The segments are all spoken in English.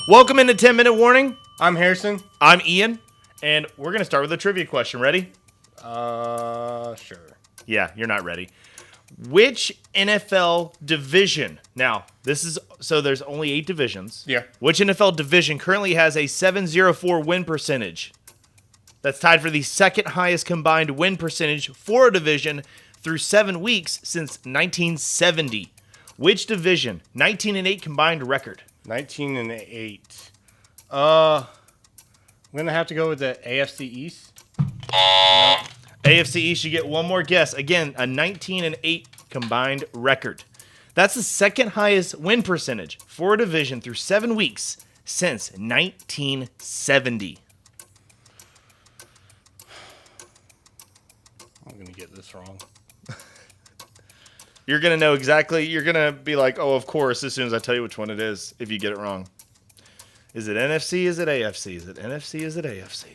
Welcome into 10-Minute Warning. I'm Harrison. I'm Ian, and we're going to start with a trivia question. Ready? Sure. Yeah, you're not ready. Which NFL division? Now, there's only 8 divisions. Yeah. Which NFL division currently has a 704 win percentage? That's tied for the second highest combined win percentage for a division through 7 weeks since 1970. Which division? 19-8 combined record. 19-8. I'm gonna have to go with the AFC East. No. AFC East, you get one more guess. Again, a 19-8 combined record. That's the second highest win percentage for a division through 7 weeks since 1970. I'm gonna get this wrong. You're going to know exactly. You're going to be like, oh, of course, as soon as I tell you which one it is, if you get it wrong. Is it NFC? Is it AFC? Is it NFC? Is it AFC?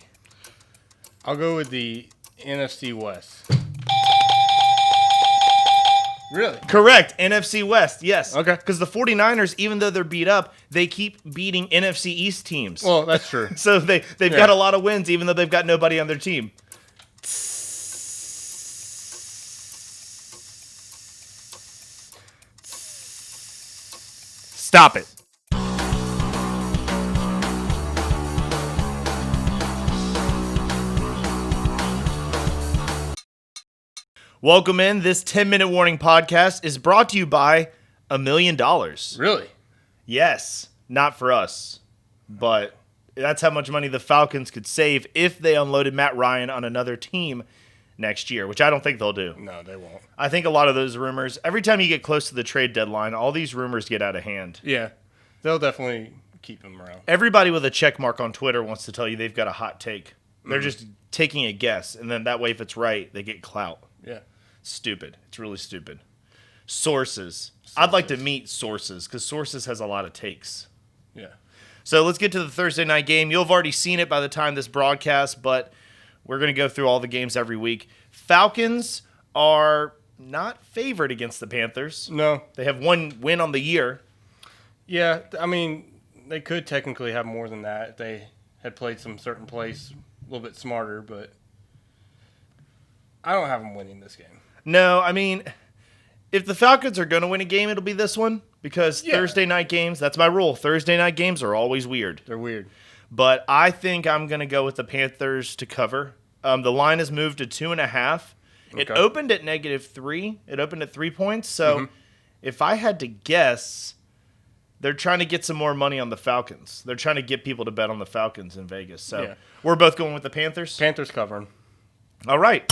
I'll go with the NFC West. Really? Correct. NFC West, yes. Okay. Because the 49ers, even though they're beat up, they keep beating NFC East teams. Well, that's true. So they've got a lot of wins, even though they've got nobody on their team. Stop it. Welcome in. This 10-Minute Warning podcast is brought to you by $1 million. Really? Yes. Not for us. But that's how much money the Falcons could save if they unloaded Matt Ryan on another team next year, which I don't think they'll do. No, they won't. I think a lot of those rumors, every time you get close to the trade deadline, all these rumors get out of hand. Yeah. They'll definitely keep him around. Everybody with a check mark on Twitter wants to tell you they've got a hot take. They're just taking a guess, and then that way, if it's right, they get clout. Yeah. Stupid. It's really stupid. Sources. I'd like to meet Sources, because Sources has a lot of takes. Yeah. So let's get to the Thursday night game. You'll have already seen it by the time this broadcast, but we're going to go through all the games every week. Falcons are not favored against the Panthers. No. They have one win on the year. Yeah, I mean, they could technically have more than that if they had played some certain plays a little bit smarter, but I don't have them winning this game. No, I mean, if the Falcons are going to win a game, it'll be this one, because Thursday night games, that's my rule. Thursday night games are always weird. They're weird. But I think I'm going to go with the Panthers to cover. The line has moved to 2.5. It opened at -3. It opened at 3 points. So if I had to guess, they're trying to get some more money on the Falcons. They're trying to get people to bet on the Falcons in Vegas. So we're both going with the Panthers. Panthers covering. All right.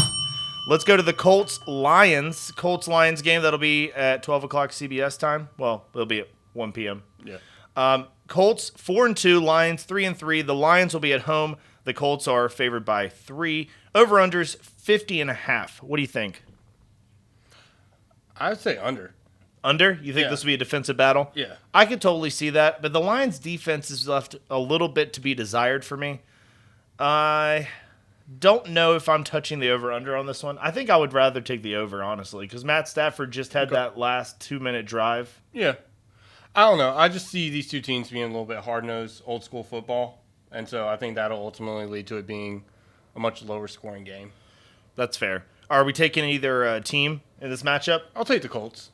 Let's go to the Colts-Lions. Colts-Lions game. That'll be at 12 o'clock CBS time. Well, it'll be at 1 p.m. Yeah. Colts 4-2, Lions 3-3. The Lions will be at home. The Colts are favored by 3. Over-unders 50.5. What do you think? I would say under. Under? You think this will be a defensive battle? Yeah. I could totally see that, but the Lions' defense has left a little bit to be desired for me. I don't know if I'm touching the over-under on this one. I think I would rather take the over, honestly, because Matt Stafford just had that last 2-minute drive. Yeah. I don't know. I just see these two teams being a little bit hard-nosed, old-school football, and so I think that'll ultimately lead to it being a much lower-scoring game. That's fair. Are we taking either team in this matchup? I'll take the Colts.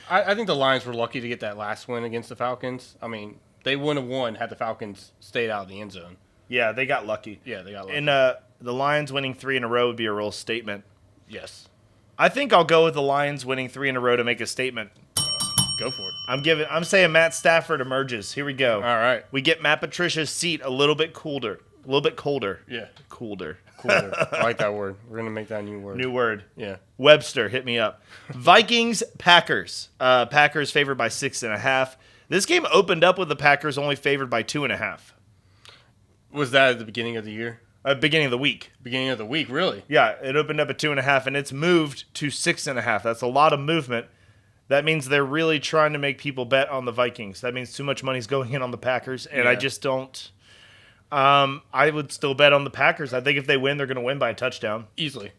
I think the Lions were lucky to get that last win against the Falcons. I mean, they wouldn't have won had the Falcons stayed out of the end zone. Yeah, they got lucky. Yeah, they got lucky. And the Lions winning 3 in a row would be a real statement. Yes. I think I'll go with the Lions winning 3 in a row to make a statement. Go for it. I'm saying Matt Stafford emerges. Here we go. All right. We get Matt Patricia's seat a little bit colder. A little bit colder. Yeah. Colder. Cooler. I like that word. We're going to make that a new word. New word. Yeah. Webster, hit me up. Vikings, Packers. Packers favored by 6.5. This game opened up with the Packers only favored by 2.5. Was that at the beginning of the year? Beginning of the week. Beginning of the week, really? Yeah, it opened up at 2.5, and it's moved to 6.5. That's a lot of movement. That means they're really trying to make people bet on the Vikings. That means too much money's going in on the Packers, and I just don't. I would still bet on the Packers. I think if they win, they're going to win by a touchdown. Easily.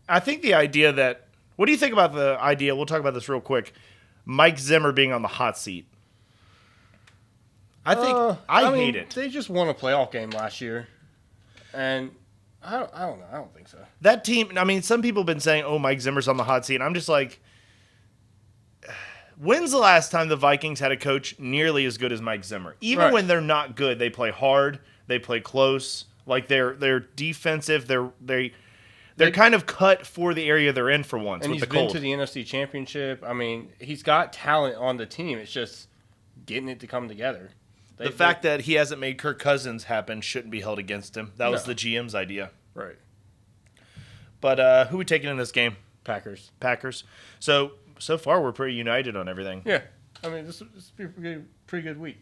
I think the idea that – what do you think about the idea – we'll talk about this real quick – Mike Zimmer being on the hot seat? I hate it. They just won a playoff game last year, and I don't know. I don't think so. That team. I mean, some people have been saying, "Oh, Mike Zimmer's on the hot seat." And I'm just like, when's the last time the Vikings had a coach nearly as good as Mike Zimmer? Even when they're not good, they play hard. They play close. Like they're defensive. They're kind of cut for the area they're in for once. And with he's the been cold. to the NFC Championship. I mean, he's got talent on the team. It's just getting it to come together. The fact that he hasn't made Kirk Cousins happen shouldn't be held against him. That was the GM's idea. Right. But who are we taking in this game? Packers. So far, we're pretty united on everything. Yeah. I mean, this will be a pretty good week.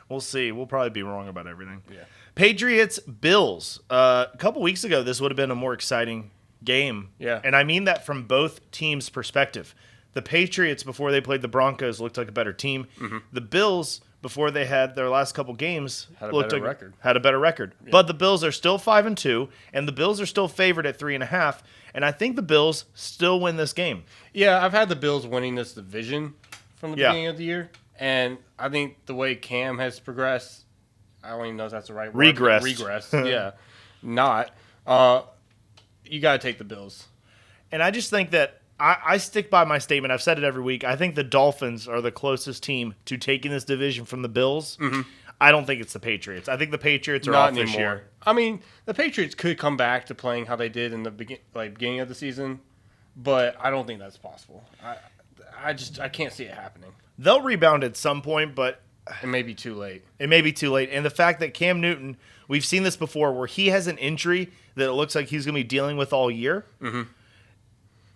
We'll see. We'll probably be wrong about everything. Yeah. Patriots, Bills. A couple weeks ago, this would have been a more exciting game. Yeah. And I mean that from both teams' perspective. The Patriots, before they played the Broncos, looked like a better team. Mm-hmm. The Bills, before they had their last couple games, had a better record. Yeah. But the Bills are still 5-2, and the Bills are still favored at 3.5. And I think the Bills still win this game. Yeah, I've had the Bills winning this division from the beginning of the year, and I think the way Cam has progressed, I don't even know if that's the right word. Regress. Yeah, not. You got to take the Bills. And I just think that I stick by my statement. I've said it every week. I think the Dolphins are the closest team to taking this division from the Bills. Mm-hmm. I don't think it's the Patriots. I think the Patriots are not off this year. I mean, the Patriots could come back to playing how they did in the beginning of the season, but I don't think that's possible. I can't see it happening. They'll rebound at some point, but it may be too late. And the fact that Cam Newton, we've seen this before, where he has an injury that it looks like he's going to be dealing with all year. Mm-hmm.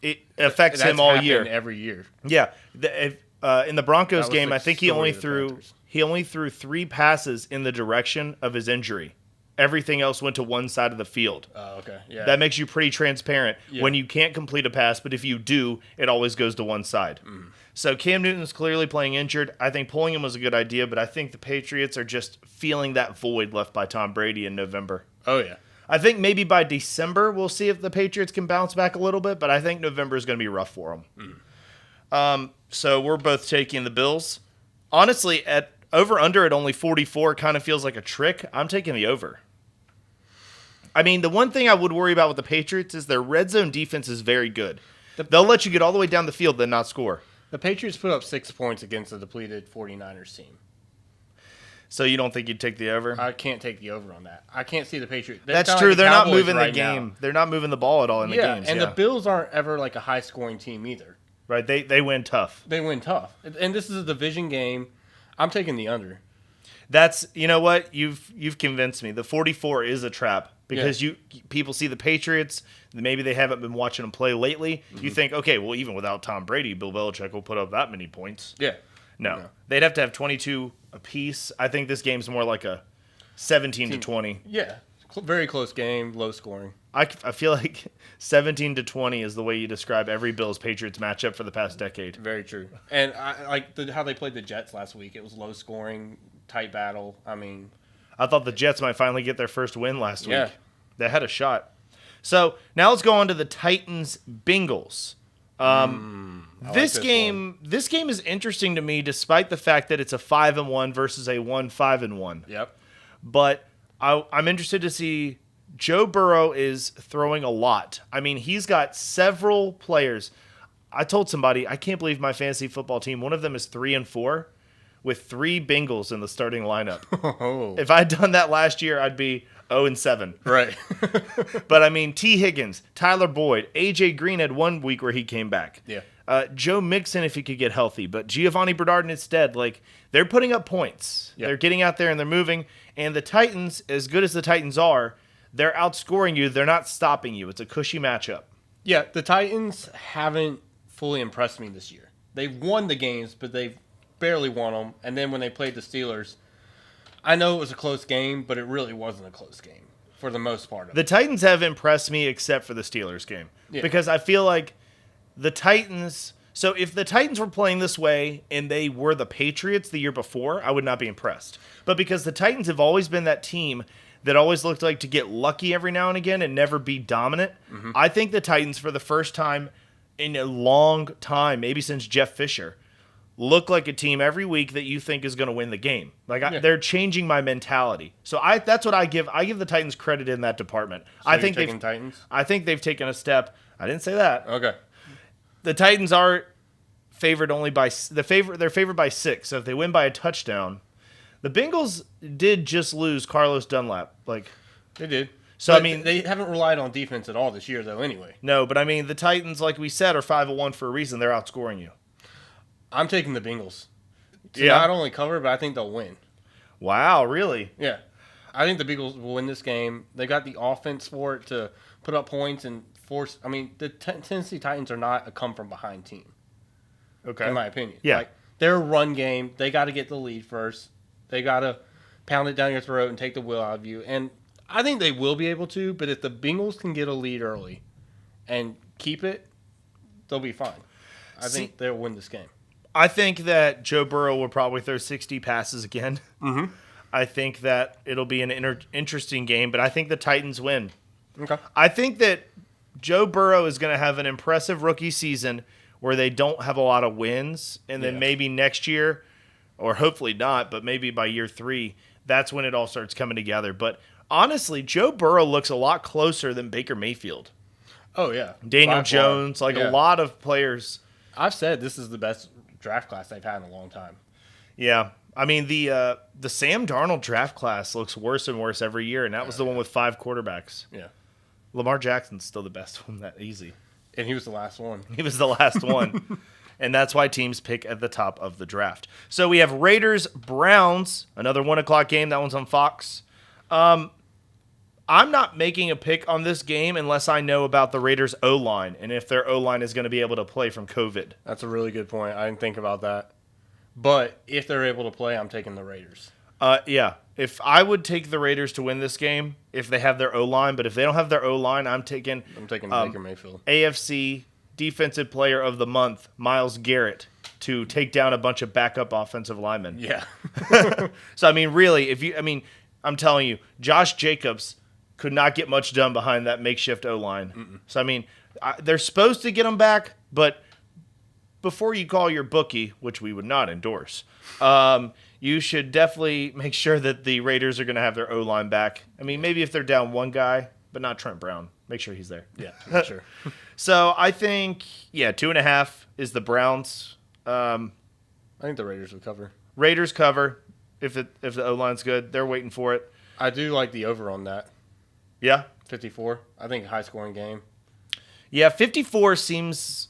It affects him all year. Every year. Yeah. In the Broncos game, I think he only threw 3 passes in the direction of his injury. Everything else went to one side of the field. Oh, okay. Yeah. That makes you pretty transparent when you can't complete a pass, but if you do, it always goes to one side. Mm. So Cam Newton's clearly playing injured. I think pulling him was a good idea, but I think the Patriots are just feeling that void left by Tom Brady in November. Oh, yeah. I think maybe by December we'll see if the Patriots can bounce back a little bit, but I think November is going to be rough for them. Mm. So we're both taking the Bills. Honestly, at over-under at only 44 kind of feels like a trick. I'm taking the over. I mean, the one thing I would worry about with the Patriots is their red zone defense is very good. They'll let you get all the way down the field, then not score. The Patriots put up 6 points against the depleted 49ers team. So you don't think you'd take the over? I can't take the over on that. I can't see the Patriots. That's true. They're not moving the game. Now. They're not moving the ball at all in the games. And the Bills aren't ever like a high-scoring team either. Right. They win tough. And this is a division game. I'm taking the under. That's, you know what? You've convinced me. The 44 is a trap because people see the Patriots. Maybe they haven't been watching them play lately. Mm-hmm. You think, okay, well, even without Tom Brady, Bill Belichick will put up that many points. Yeah. No. They'd have to have 22 apiece. I think this game's more like a 17-20. Yeah. Very close game, low scoring. I feel like 17-20 is the way you describe every Bills-Patriots matchup for the past decade. Very true. And I like how they played the Jets last week. It was low scoring, tight battle. I mean, I thought the Jets might finally get their first win last week. They had a shot. So now let's go on to the Titans-Bengals. This game is interesting to me, despite the fact that it's a 5-1 versus a 1-5-1. Yep. But I'm interested to see. Joe Burrow is throwing a lot. I mean, he's got several players. I told somebody, I can't believe my fantasy football team, one of them is 3-4 with 3 Bengals in the starting lineup. Oh. If I'd done that last year, I'd be 0-7. Right. But I mean, T. Higgins, Tyler Boyd, A.J. Green had one week where he came back. Yeah. Joe Mixon if he could get healthy, but Giovanni Bernard instead, they're putting up points. Yep. They're getting out there and they're moving. And the Titans, as good as the Titans are, they're outscoring you. They're not stopping you. It's a cushy matchup. Yeah, the Titans haven't fully impressed me this year. They've won the games, but they've barely won them. And then when they played the Steelers, I know it was a close game, but it really wasn't a close game for the most part of it. The Titans have impressed me except for the Steelers game. Yeah. Because I feel like the Titans... So if the Titans were playing this way and they were the Patriots the year before, I would not be impressed. But because the Titans have always been that team that always looked like to get lucky every now and again and never be dominant, I think the Titans, for the first time in a long time, maybe since Jeff Fisher, look like a team every week that you think is going to win the game. They're changing my mentality. So that's what I give. I give the Titans credit in that department. So I think Titans. I think they've taken a step. I didn't say that. Okay. The Titans are favored only by they're favored by 6. So if they win by a touchdown, the Bengals did just lose Carlos Dunlap. They did. So but they haven't relied on defense at all this year, though. Anyway. No, but the Titans, like we said, are 5-1 for a reason. They're outscoring you. I'm taking the Bengals to not only cover, but I think they'll win. Wow, really? Yeah. I think the Bengals will win this game. They got the offense for it to put up points and force. The Tennessee Titans are not a come-from-behind team. Okay. In my opinion. Yeah. Their run game, they got to get the lead first. They got to pound it down your throat and take the will out of you. And I think they will be able to, but if the Bengals can get a lead early and keep it, they'll be fine. I think they'll win this game. I think that Joe Burrow will probably throw 60 passes again. Mm-hmm. I think that it'll be an interesting game, but I think the Titans win. Okay. I think that Joe Burrow is going to have an impressive rookie season where they don't have a lot of wins, and then maybe next year, or hopefully not, but maybe by year 3, that's when it all starts coming together. But honestly, Joe Burrow looks a lot closer than Baker Mayfield. Oh, yeah. Daniel Jones, a lot of players. I've said this is the best draft class they've had in a long time. Yeah. The Sam Darnold draft class looks worse and worse every year, and that was the one with 5 quarterbacks. Yeah. Lamar Jackson's still the best one, that easy. And he was the last one. He was the last one. And that's why teams pick at the top of the draft. So we have Raiders-Browns, another 1 o'clock game. That one's on Fox. I'm not making a pick on this game unless I know about the Raiders' O-line and if their O-line is going to be able to play from COVID. That's a really good point. I didn't think about that. But if they're able to play, I'm taking the Raiders. Yeah. If I would take the Raiders to win this game, if they have their O-line, but if they don't have their O-line, I'm taking Baker Mayfield. AFC Defensive Player of the Month, Myles Garrett, to take down a bunch of backup offensive linemen. Yeah. So really, I'm telling you, Josh Jacobs could not get much done behind that makeshift O-line. Mm-mm. So they're supposed to get him back, but before you call your bookie, which we would not endorse, you should definitely make sure that the Raiders are going to have their O-line back. Maybe if they're down one guy, but not Trent Brown. Make sure he's there. Yeah, for sure. So I think, 2.5 is the Browns. I think the Raiders would cover. Raiders cover if the O-line's good. They're waiting for it. I do like the over on that. Yeah? 54. I think high-scoring game. Yeah, 54 seems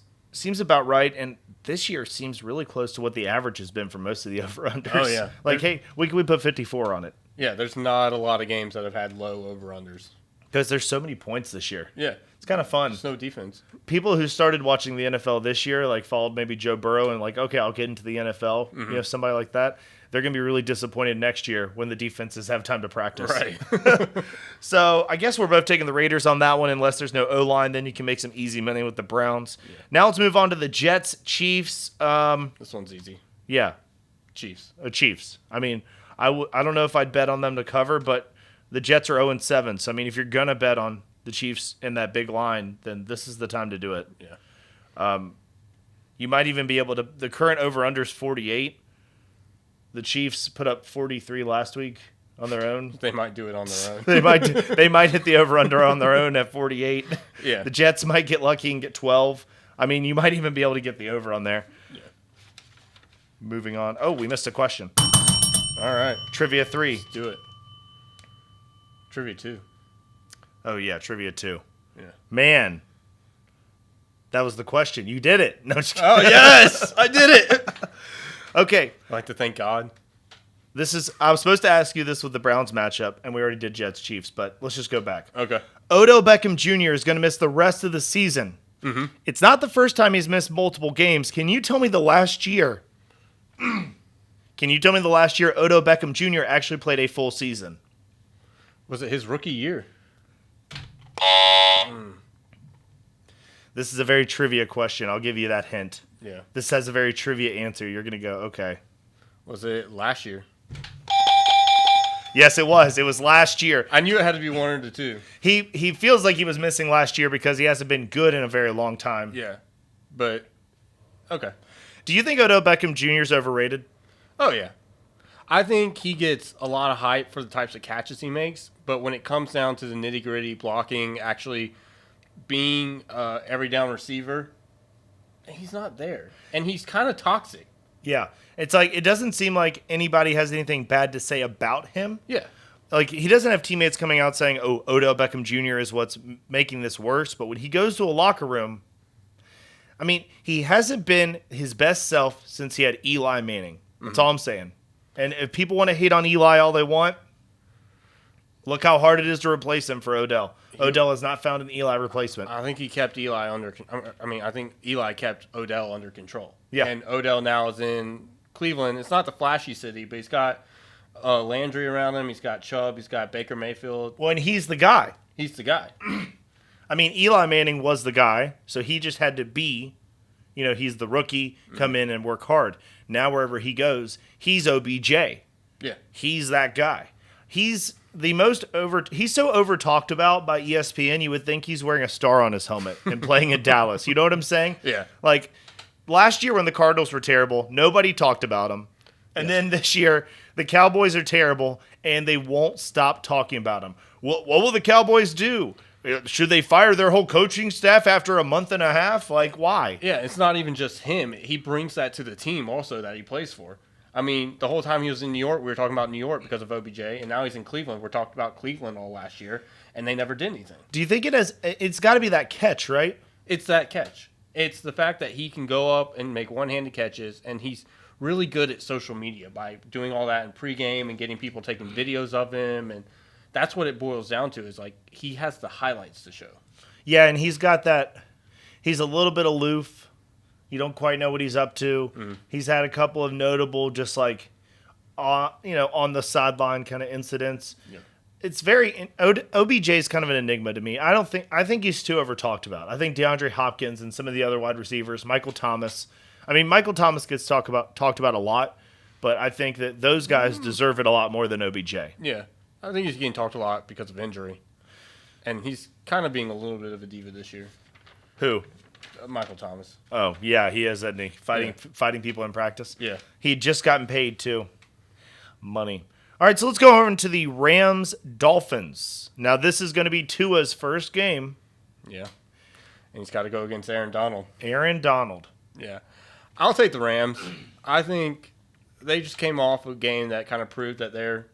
about right, and this year seems really close to what the average has been for most of the over-unders. Oh, yeah. Hey, we put 54 on it. Yeah, there's not a lot of games that have had low over-unders. Because there's so many points this year. Yeah. It's kind of fun. There's no defense. People who started watching the NFL this year, followed maybe Joe Burrow and okay, I'll get into the NFL. Mm-hmm. Somebody like that, they're going to be really disappointed next year when the defenses have time to practice. Right. So I guess we're both taking the Raiders on that one. Unless there's no O-line, then you can make some easy money with the Browns. Yeah. Now let's move on to the Jets, Chiefs. This one's easy. Yeah. Chiefs. Chiefs. I don't know if I'd bet on them to cover, but the Jets are 0-7. So, if you're going to bet on the Chiefs in that big line, then this is the time to do it. Yeah. You might even be able to – the current over-under is 48. The Chiefs put up 43 last week on their own. They might do it on their own. They might hit the over-under on their own at 48. Yeah. The Jets might get lucky and get 12. You might even be able to get the over on there. Yeah. Moving on. Oh, we missed a question. All right. Trivia 3. Let's do it. Trivia 2. Oh, yeah, Trivia 2. Yeah. Man. That was the question. You did it. No, just oh, yes! I did it! Okay. I'd like to thank God. I was supposed to ask you this with the Browns matchup, and we already did Jets-Chiefs, but let's just go back. Okay. Odell Beckham Jr. is going to miss the rest of the season. Mm-hmm. It's not the first time he's missed multiple games. Can you tell me the last year? Can you tell me the last year Odell Beckham Jr. actually played a full season? Was it his rookie year? This is a very trivia question. I'll give you that hint. Yeah. This has a very trivia answer. You're going to go, okay. Was it last year? Yes, it was. It was last year. I knew it had to be 1 or 2. He feels like he was missing last year because he hasn't been good in a very long time. Yeah. But, okay. Do you think Odell Beckham Jr. is overrated? Oh, yeah. I think he gets a lot of hype for the types of catches he makes, but when it comes down to the nitty-gritty blocking, actually being every down receiver, he's not there. And he's kind of toxic. Yeah. It's like it doesn't seem like anybody has anything bad to say about him. Yeah. Like, he doesn't have teammates coming out saying, oh, Odell Beckham Jr. is what's making this worse. But when he goes to a locker room, I mean, he hasn't been his best self since he had Eli Manning. That's all I'm saying. And if people want to hate on Eli all they want, look how hard it is to replace him for Odell. Odell has not found an Eli replacement. I think he kept Eli I think Eli kept Odell under control. Yeah. And Odell now is in Cleveland. It's not the flashy city, but he's got Landry around him. He's got Chubb. He's got Baker Mayfield. Well, and he's the guy. He's the guy. I mean, Eli Manning was the guy, so he just had to be, he's the rookie, come in and work hard. Now wherever he goes, he's OBJ. Yeah. He's that guy. He's he's so over talked about by ESPN, you would think he's wearing a star on his helmet and playing in Dallas. You know what I'm saying? Yeah. Like, last year when the Cardinals were terrible, nobody talked about them. And then this year, the Cowboys are terrible, and they won't stop talking about them. What will the Cowboys do? Should they fire their whole coaching staff after a month and a half? Like, why? Yeah, it's not even just him. He brings that to the team also that he plays for. I mean, the whole time he was in New York, we were talking about New York because of OBJ, and now he's in Cleveland. We're talking about Cleveland all last year, and they never did anything. Do you think it's got to be that catch, right? It's that catch. It's the fact that he can go up and make one-handed catches, and he's really good at social media by doing all that in pregame and getting people taking videos of him, and that's what it boils down to is, like, he has the highlights to show. Yeah, and he's got that – he's a little bit aloof. You don't quite know what he's up to. Mm-hmm. He's had a couple of notable just like, on the sideline kind of incidents. Yeah. It's very – OBJ is kind of an enigma to me. I think he's too over-talked about. I think DeAndre Hopkins and some of the other wide receivers, Michael Thomas – I mean, Michael Thomas gets talked about a lot, but I think that those guys deserve it a lot more than OBJ. Yeah. I think he's getting talked a lot because of injury. And he's kind of being a little bit of a diva this year. Who? Michael Thomas. Oh, yeah, he is, isn't he? Fighting people in practice. Yeah. He'd just gotten paid, too. Money. All right, so let's go over into the Rams-Dolphins. Now, this is going to be Tua's first game. Yeah. And he's got to go against Aaron Donald. Yeah. I'll take the Rams. I think they just came off a game that kind of proved that they're,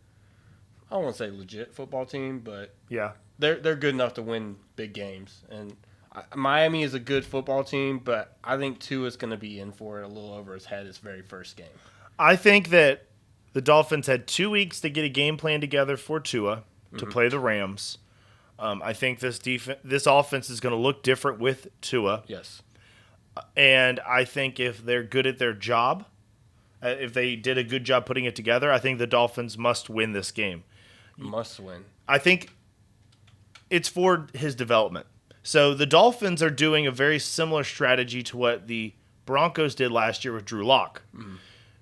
I don't want to say legit football team, but yeah, they're good enough to win big games. And Miami is a good football team, but I think Tua is going to be in for it a little over his head his very first game. I think that the Dolphins had 2 weeks to get a game plan together for Tua to play the Rams. I think this offense is going to look different with Tua. Yes. And I think if they're good at their job, if they did a good job putting it together, I think the Dolphins must win this game. Must win. I think it's for his development. So the Dolphins are doing a very similar strategy to what the Broncos did last year with Drew Lock. Mm-hmm.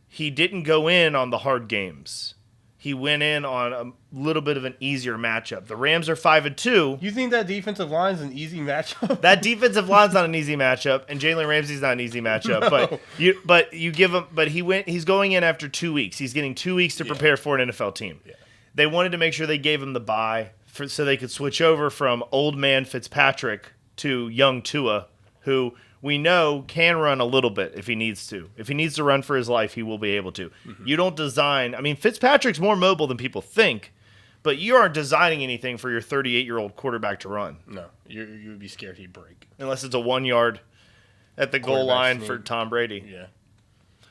He didn't go in on the hard games. He went in on a little bit of an easier matchup. The Rams are 5-2. You think that defensive line is an easy matchup? That defensive line's not an easy matchup, and Jalen Ramsey's not an easy matchup. No. But you give him. But he's going in after 2 weeks. He's getting 2 weeks to prepare for an NFL team. Yeah. They wanted to make sure they gave him the bye so they could switch over from old man Fitzpatrick to young Tua, who we know can run a little bit if he needs to. If he needs to run for his life, he will be able to. Mm-hmm. You don't design – I mean, Fitzpatrick's more mobile than people think, but you aren't designing anything for your 38-year-old quarterback to run. No, you would be scared he'd break. Unless it's a 1 yard at the goal line for Tom Brady. Yeah.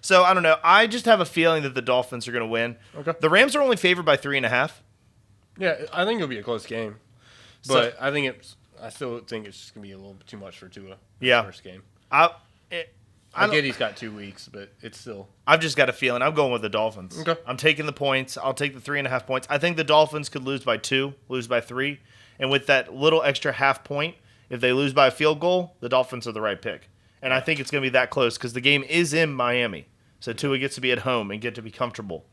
So, I don't know. I just have a feeling that the Dolphins are going to win. Okay. The Rams are only favored by 3.5. Yeah, I think it'll be a close game. But I still think it's just going to be a little bit too much for Tua. First game. I get he's got 2 weeks, but it's still. I've just got a feeling. I'm going with the Dolphins. Okay. I'm taking the points. I'll take the 3.5 points. I think the Dolphins could lose by 2, lose by 3. And with that little extra half point, if they lose by a field goal, the Dolphins are the right pick. And I think it's going to be that close because the game is in Miami. So Tua gets to be at home and get to be comfortable.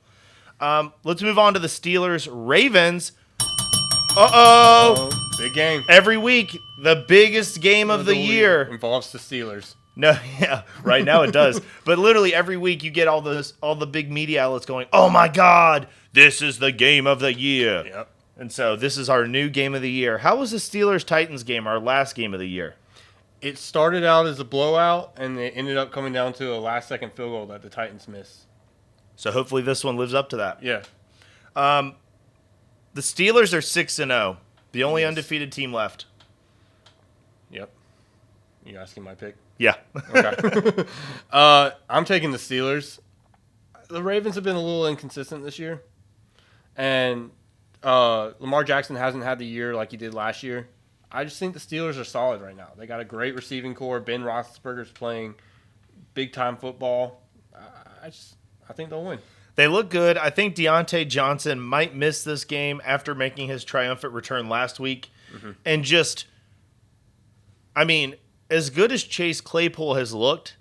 Let's move on to the Steelers-Ravens. Uh-oh. Big game. Every week, the biggest game of the year involves the Steelers. No, yeah, right now it does. But literally every week you get all the big media outlets going, "Oh my God, this is the game of the year." Yep. And so this is our new game of the year. How was the Steelers-Titans game, our last game of the year? It started out as a blowout, and it ended up coming down to a last-second field goal that the Titans missed. So hopefully this one lives up to that. Yeah. The Steelers are 6-0, the only undefeated team left. Yep. You asking my pick? Yeah. Okay. I'm taking the Steelers. The Ravens have been a little inconsistent this year, and Lamar Jackson hasn't had the year like he did last year. I just think the Steelers are solid right now. They got a great receiving core. Ben Roethlisberger's playing big-time football. I think they'll win. They look good. I think Deontay Johnson might miss this game after making his triumphant return last week. Mm-hmm. And just, I mean, as good as Chase Claypool has looked,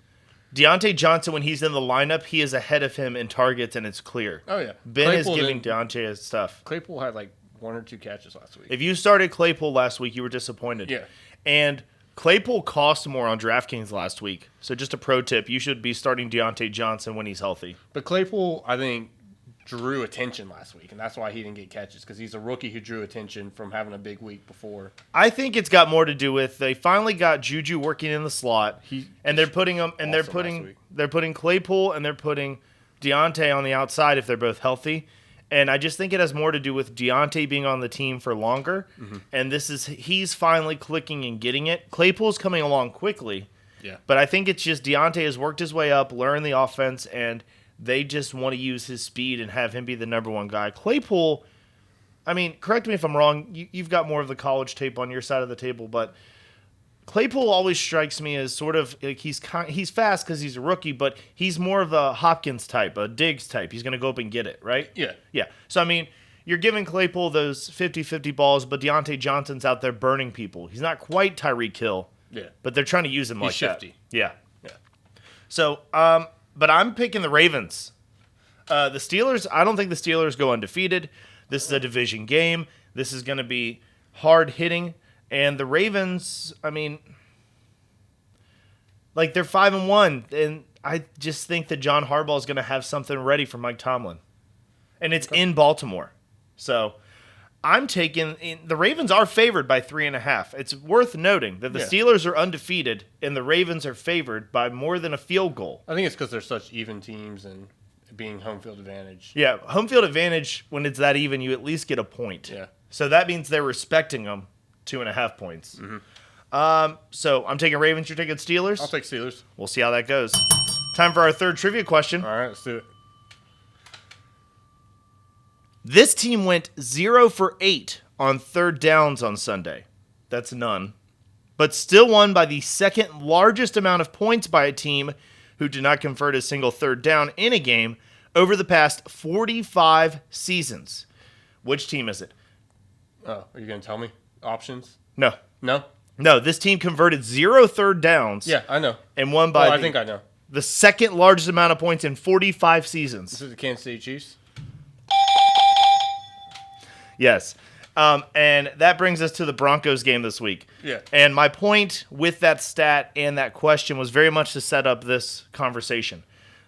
Deontay Johnson, when he's in the lineup, he is ahead of him in targets, and it's clear. Oh, yeah. Ben Claypool is giving Deontay his stuff. Claypool had like 1 or 2 catches last week. If you started Claypool last week, you were disappointed. Yeah. And Claypool cost more on DraftKings last week. So just a pro tip, you should be starting Deontay Johnson when he's healthy. But Claypool, I think, drew attention last week, and that's why he didn't get catches, because he's a rookie who drew attention from having a big week before. I think it's got more to do with they finally got Juju working in the slot, and they're putting him and they're putting Claypool and they're putting Deontay on the outside if they're both healthy. And I just think it has more to do with Deontay being on the team for longer. Mm-hmm. And he's finally clicking and getting it. Claypool's coming along quickly. Yeah. But I think it's just Deontay has worked his way up, learned the offense, and they just want to use his speed and have him be the number one guy. Claypool, I mean, correct me if I'm wrong. You've got more of the college tape on your side of the table, but Claypool always strikes me as sort of like he's fast because he's a rookie, but he's more of a Hopkins type, a Diggs type. He's going to go up and get it, right? Yeah. Yeah. So, I mean, you're giving Claypool those 50-50 balls, but Deontay Johnson's out there burning people. He's not quite Tyreek Hill. Yeah. But they're trying to use him he's like shifty. That. Yeah. Yeah. So, but I'm picking the Ravens. The Steelers, I don't think the Steelers go undefeated. This is a division game. This is going to be hard hitting. And the Ravens, I mean, like they're 5-1, and I just think that John Harbaugh is going to have something ready for Mike Tomlin, and it's in Baltimore. So I'm taking the Ravens are favored by 3.5. It's worth noting that the Steelers are undefeated and the Ravens are favored by more than a field goal. I think it's because they're such even teams and being home field advantage. Yeah, home field advantage when it's that even, you at least get a point. Yeah. So that means they're respecting them. 2.5 points. Mm-hmm. So I'm taking Ravens. You're taking Steelers? I'll take Steelers. We'll see how that goes. Time for our third trivia question. All right, let's do it. This team went 0 for 8 on third downs on Sunday. That's none. But still won by the second largest amount of points by a team who did not convert a single third down in a game over the past 45 seasons. Which team is it? Oh, are you going to tell me? Options? No. No, this team converted 0 third downs. Yeah, I know. And won by I think I know. The second largest amount of points in 45 seasons. This is the Kansas City Chiefs? Yes. And that brings us to the Broncos game this week. Yeah. And my point with that stat and that question was very much to set up this conversation.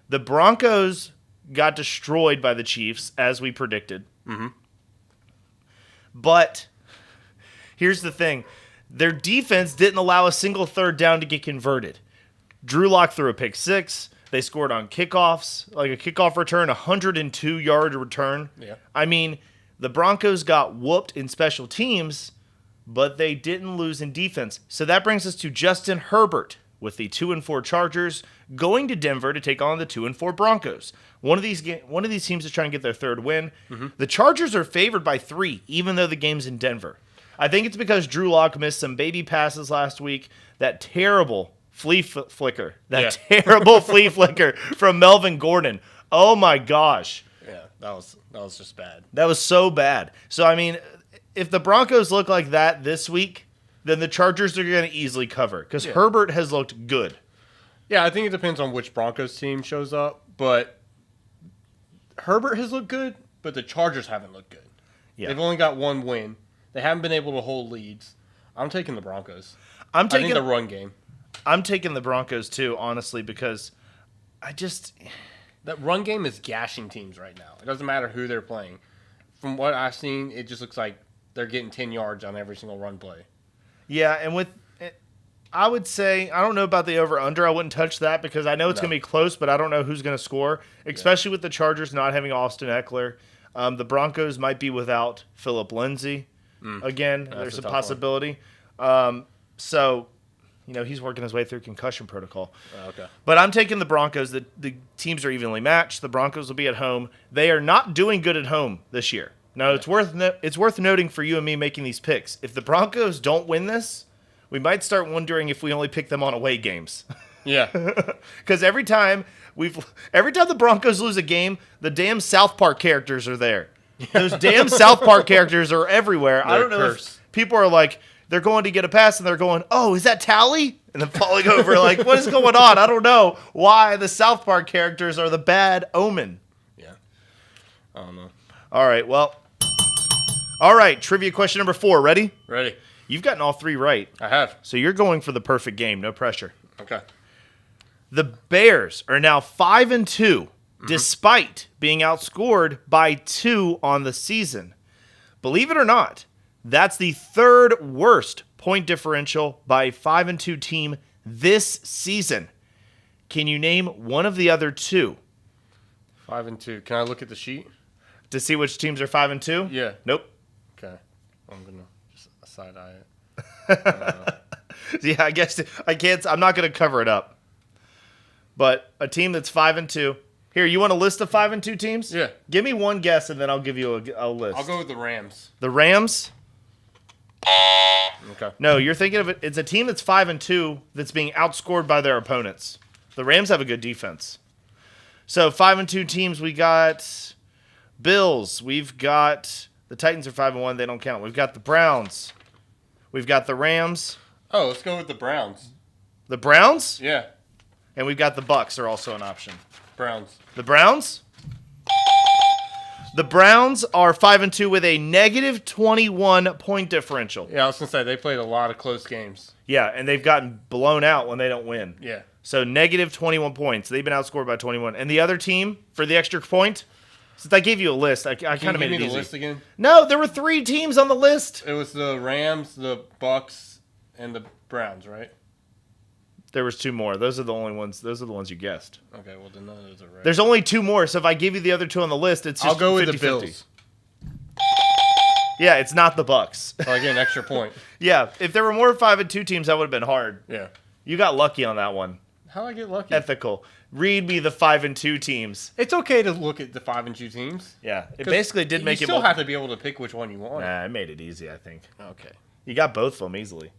The Broncos got destroyed by the Chiefs, as we predicted. Mm-hmm. But here's the thing. Their defense didn't allow a single third down to get converted. Drew Lock threw a pick six. They scored on kickoffs, like a kickoff return, 102-yard return. Yeah. I mean, the Broncos got whooped in special teams, but they didn't lose in defense. So that brings us to Justin Herbert with the 2-4 Chargers going to Denver to take on the 2-4 Broncos. One of these teams is trying to get their third win. Mm-hmm. The Chargers are favored by 3, even though the game's in Denver. I think it's because Drew Lock missed some baby passes last week. That terrible flea flicker. Terrible flea flicker from Melvin Gordon. Oh, my gosh. Yeah, that was just bad. That was so bad. So, I mean, if the Broncos look like that this week, then the Chargers are going to easily cover because Herbert has looked good. Yeah, I think it depends on which Broncos team shows up, but Herbert has looked good, but the Chargers haven't looked good. Yeah. They've only got 1 win. They haven't been able to hold leads. I'm taking the Broncos. I think the run game. I'm taking the Broncos too, honestly, because that run game is gashing teams right now. It doesn't matter who they're playing. From what I've seen, it just looks like they're getting 10 yards on every single run play. Yeah, and I would say, I don't know about the over-under. I wouldn't touch that because I know it's going to be close, but I don't know who's going to score, especially with the Chargers not having Austin Eckler. The Broncos might be without Phillip Lindsay again. There's a possibility. So, he's working his way through concussion protocol. Okay. But I'm taking the Broncos. The teams are evenly matched. The Broncos will be at home. They are not doing good at home this year. Now, it's worth noting for you and me making these picks. If the Broncos don't win this, we might start wondering if we only pick them on away games. Yeah. Because every time the Broncos lose a game, the damn South Park characters are there. Those damn South Park characters are everywhere. I don't know if people are like, they're going to get a pass and they're going, oh, is that Tally? And then falling over like, what is going on? I don't know why the South Park characters are the bad omen. Yeah. I don't know. All right, well. All right, trivia question number 4. Ready? Ready. You've gotten all 3 right. I have. So you're going for the perfect game. No pressure. Okay. The Bears are now 5-2, despite being outscored by 2 on the season. Believe it or not, that's the 3rd worst point differential by a 5-2 team this season. Can you name one of the other 2? 5-2. Can I look at the sheet to see which teams are 5-2? Yeah. Nope. Okay. I'm gonna just side eye it. Yeah, I guess I can't. I'm not gonna cover it up. But a team that's 5-2. Here, you want a list of 5-2 teams? Yeah. Give me one guess, and then I'll give you a list. I'll go with the Rams. The Rams? Okay. No, you're thinking of it. It's a team that's 5-2 that's being outscored by their opponents. The Rams have a good defense. So 5-2 teams, we got Bills. We've got the Titans are 5-1. They don't count. We've got the Browns. We've got the Rams. Oh, let's go with the Browns. The Browns? Yeah. And we've got the Bucks are also an option. Browns. The Browns? The Browns are 5-2 with a negative 21 point differential. Yeah, I was going to say, they played a lot of close games. Yeah, and they've gotten blown out when they don't win. Yeah. So negative 21 points. They've been outscored by 21. And the other team, for the extra point, since I gave you a list, I kind of made it easy. Can you give me the list again? No, there were 3 teams on the list. It was the Rams, the Bucks, and the Browns, right? There was 2 more. Those are the only ones. Those are the ones you guessed. Okay, well then none of those are right. There's only 2 more, so if I give you the other 2 on the list, it's just I'll go with 50-50. the Bills. Yeah, it's not the Bucks. So I get an extra point. Yeah, if there were more 5-2 teams, that would have been hard. Yeah. You got lucky on that one. How'd I get lucky? Ethical. Read me the 5-2 teams. It's okay to look at the 5-2 teams. Yeah, it basically did make it. You still have to be able to pick which one you want. Nah, I made it easy, I think. Okay. You got both of them easily.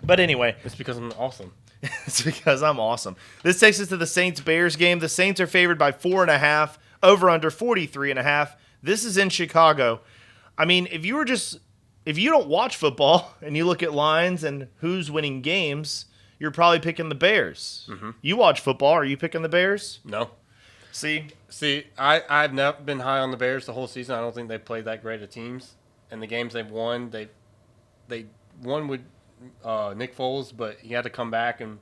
But anyway. It's because I'm awesome. It's because I'm awesome. This takes us to the Saints-Bears game. The Saints are favored by 4.5, over under 43.5. This is in Chicago. I mean, if you don't watch football and you look at lines and who's winning games, you're probably picking the Bears. Mm-hmm. You watch football. Are you picking the Bears? No. See, I've never been high on the Bears the whole season. I don't think they played that great of teams. And the games they've won, they won with Nick Foles, but he had to come back, and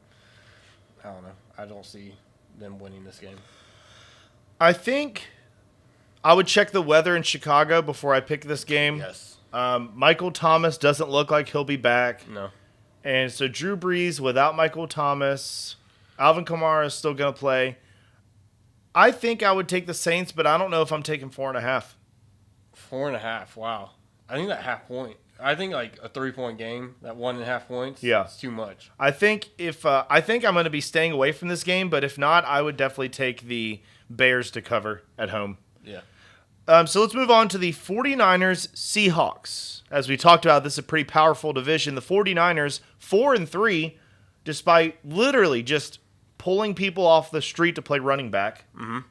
I don't know. I don't see them winning this game. I think I would check the weather in Chicago before I pick this game. Yes. Michael Thomas doesn't look like he'll be back. No. And so Drew Brees without Michael Thomas, Alvin Kamara is still going to play. I think I would take the Saints, but I don't know if I'm taking 4.5. 4.5, wow. I think that half point. I think like a 3-point game, that 1.5 points. Yeah, it's too much. I think I'm going to be staying away from this game, but if not, I would definitely take the Bears to cover at home. Yeah. So let's move on to the 49ers Seahawks. As we talked about, this is a pretty powerful division. The 49ers 4-3, despite literally just pulling people off the street to play running back,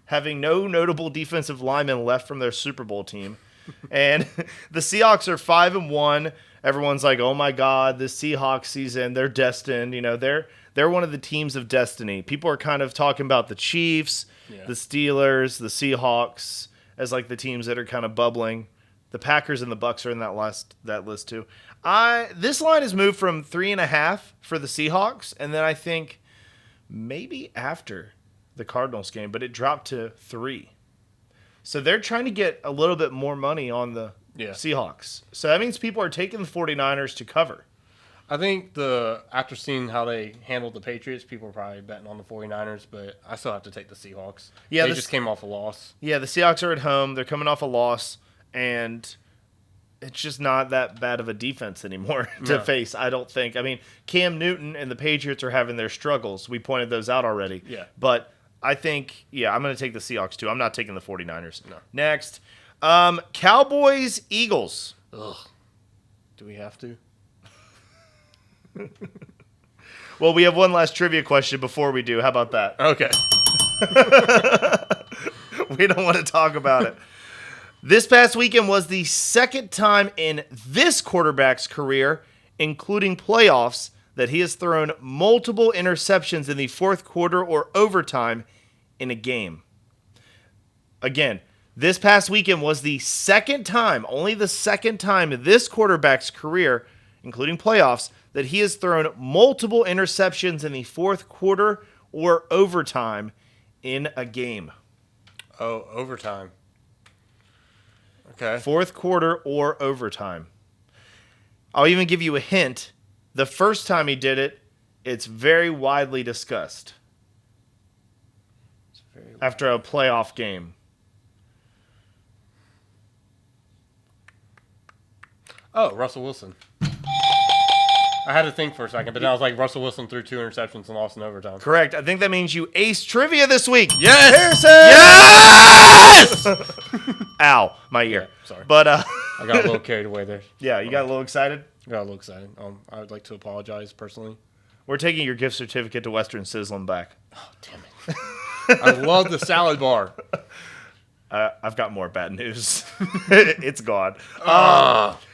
having no notable defensive linemen left from their Super Bowl team. And the Seahawks are 5-1. Everyone's like, "Oh my God, this Seahawks season, they're destined." You know, they're one of the teams of destiny. People are kind of talking about the Chiefs, the Steelers, the Seahawks as like the teams that are kind of bubbling. The Packers and the Bucks are in that list too. This line has moved from 3.5 for the Seahawks, and then I think maybe after the Cardinals game, but it dropped to 3. So they're trying to get a little bit more money on the Seahawks. So that means people are taking the 49ers to cover. I think after seeing how they handled the Patriots, people are probably betting on the 49ers, but I still have to take the Seahawks. Yeah, they just came off a loss. Yeah, the Seahawks are at home. They're coming off a loss, and it's just not that bad of a defense anymore to face, I don't think. I mean, Cam Newton and the Patriots are having their struggles. We pointed those out already. Yeah. But I think, I'm going to take the Seahawks too. I'm not taking the 49ers. No. Next, Cowboys, Eagles. Ugh. Do we have to? Well, we have one last trivia question before we do. How about that? Okay. We don't want to talk about it. This past weekend was the second time in this quarterback's career, including playoffs, that he has thrown multiple interceptions in the fourth quarter or overtime in a game. Again, this past weekend was the second time, only the second time in this quarterback's career, including playoffs, that he has thrown multiple interceptions in the fourth quarter or overtime in a game. Oh, overtime. Okay. Fourth quarter or overtime. I'll even give you a hint. The first time he did it, it's very widely discussed. After a playoff game. Oh, Russell Wilson. I had to think for a second, but then I was like, Russell Wilson threw 2 interceptions and lost in overtime. Correct. I think that means you aced trivia this week. Yes! Harrison! Yes! Ow, my ear. Yeah, sorry. But I got a little carried away there. Yeah, you got a little excited? I got a little excited. I would like to apologize personally. We're taking your gift certificate to Western Sizzlin' back. Oh, damn it. I love the salad bar. I've got more bad news. It's gone.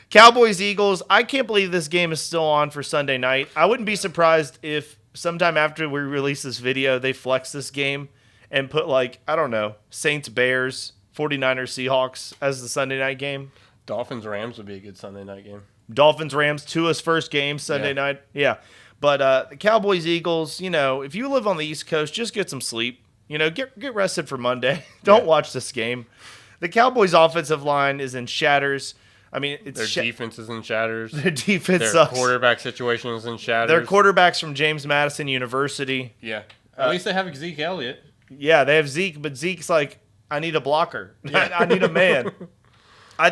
Cowboys, Eagles. I can't believe this game is still on for Sunday night. I wouldn't be surprised if sometime after we release this video, they flex this game and put Saints, Bears, 49ers, Seahawks as the Sunday night game. Dolphins, Rams would be a good Sunday night game. Dolphins, Rams, Tua's first game Sunday night. Yeah. But the Cowboys, Eagles, if you live on the East Coast, just get some sleep. Get rested for Monday. Don't watch this game. The Cowboys' offensive line is in shatters. I mean, their defense is in shatters. Their defense Their sucks. quarterback situation is in shatters. Their quarterback's from James Madison University. Yeah. At least they have Zeke Elliott. Yeah, they have Zeke, but Zeke's like, I need a blocker. Yeah. I need a man. I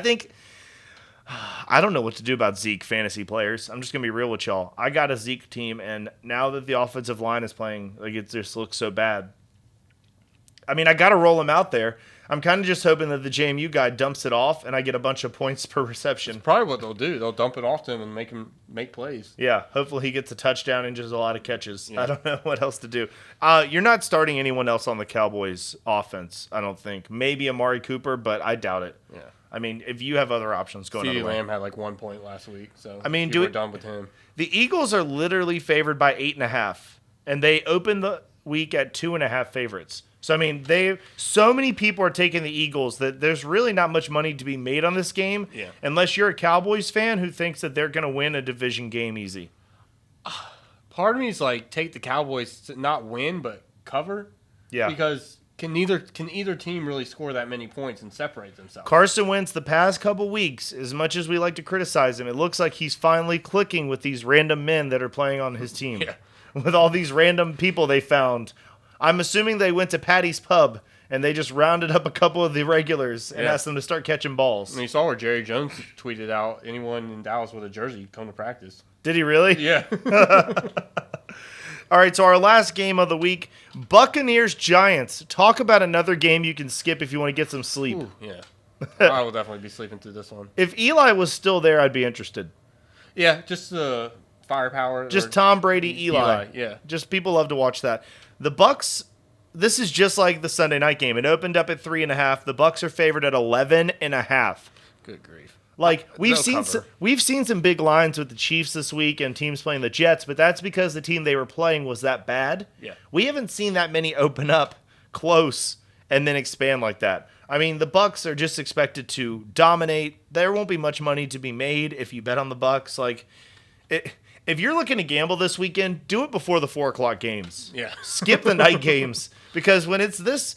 don't know what to do about Zeke fantasy players. I'm just going to be real with y'all. I got a Zeke team, and now that the offensive line is playing, it just looks so bad. I mean, I got to roll him out there. I'm kind of just hoping that the JMU guy dumps it off and I get a bunch of points per reception. That's probably what they'll do. They'll dump it off to him and make him make plays. Yeah, hopefully he gets a touchdown and just a lot of catches. Yeah. I don't know what else to do. You're not starting anyone else on the Cowboys offense, I don't think. Maybe Amari Cooper, but I doubt it. Yeah. I mean, if you have other options, go another way. CeeDee Lamb had 1 point last week, so we're done with him. The Eagles are literally favored by 8.5, and they opened the week at 2.5 favorites. So, I mean, so many people are taking the Eagles that there's really not much money to be made on this game unless you're a Cowboys fan who thinks that they're going to win a division game easy. Part of me is take the Cowboys to not win but cover. Yeah. Because can either team really score that many points and separate themselves? Carson Wentz the past couple weeks, as much as we like to criticize him, it looks like he's finally clicking with these random men that are playing on his team. Yeah. With all these random people they found. I'm assuming they went to Patty's Pub and they just rounded up a couple of the regulars and asked them to start catching balls. And you saw where Jerry Jones tweeted out, anyone in Dallas with a jersey, come to practice. Did he really? Yeah. All right, so our last game of the week, Buccaneers-Giants. Talk about another game you can skip if you want to get some sleep. Ooh, yeah. I will definitely be sleeping through this one. If Eli was still there, I'd be interested. Yeah, just firepower. Just Tom Brady, Eli. Yeah. Just people love to watch that. The Bucks, this is just like the Sunday night game. It opened up at 3.5. The Bucks are favored at 11.5. Good grief. We've seen some big lines with the Chiefs this week and teams playing the Jets, but that's because the team they were playing was that bad. Yeah. We haven't seen that many open up close and then expand like that. I mean, the Bucks are just expected to dominate. There won't be much money to be made if you bet on the Bucks. Like, if you're looking to gamble this weekend, do it before the 4:00 games. Yeah. Skip the night games, because when it's this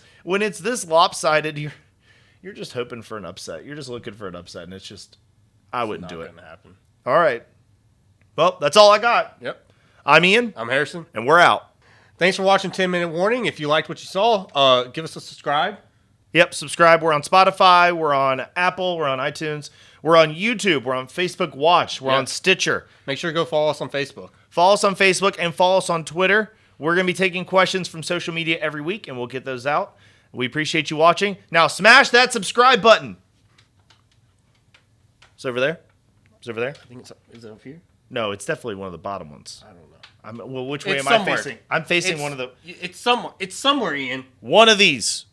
lopsided, you're just hoping for an upset. You're just looking for an upset, and it's just I wouldn't do it. Not gonna happen. All right. Well, that's all I got. Yep. I'm Ian. I'm Harrison. And we're out. Thanks for watching 10-Minute Warning. If you liked what you saw, give us a subscribe. Yep, subscribe. We're on Spotify. We're on Apple. We're on iTunes. We're on YouTube. We're on Facebook Watch. We're on Stitcher. Make sure to go follow us on Facebook. Follow us on Facebook and follow us on Twitter. We're going to be taking questions from social media every week, and we'll get those out. We appreciate you watching. Now, smash that subscribe button. It's over there. It's over there. I think is it up here? No, it's definitely one of the bottom ones. I don't know. Well, which way It's am I somewhere. facing? I'm facing one of the... It's somewhere, Ian. One of these.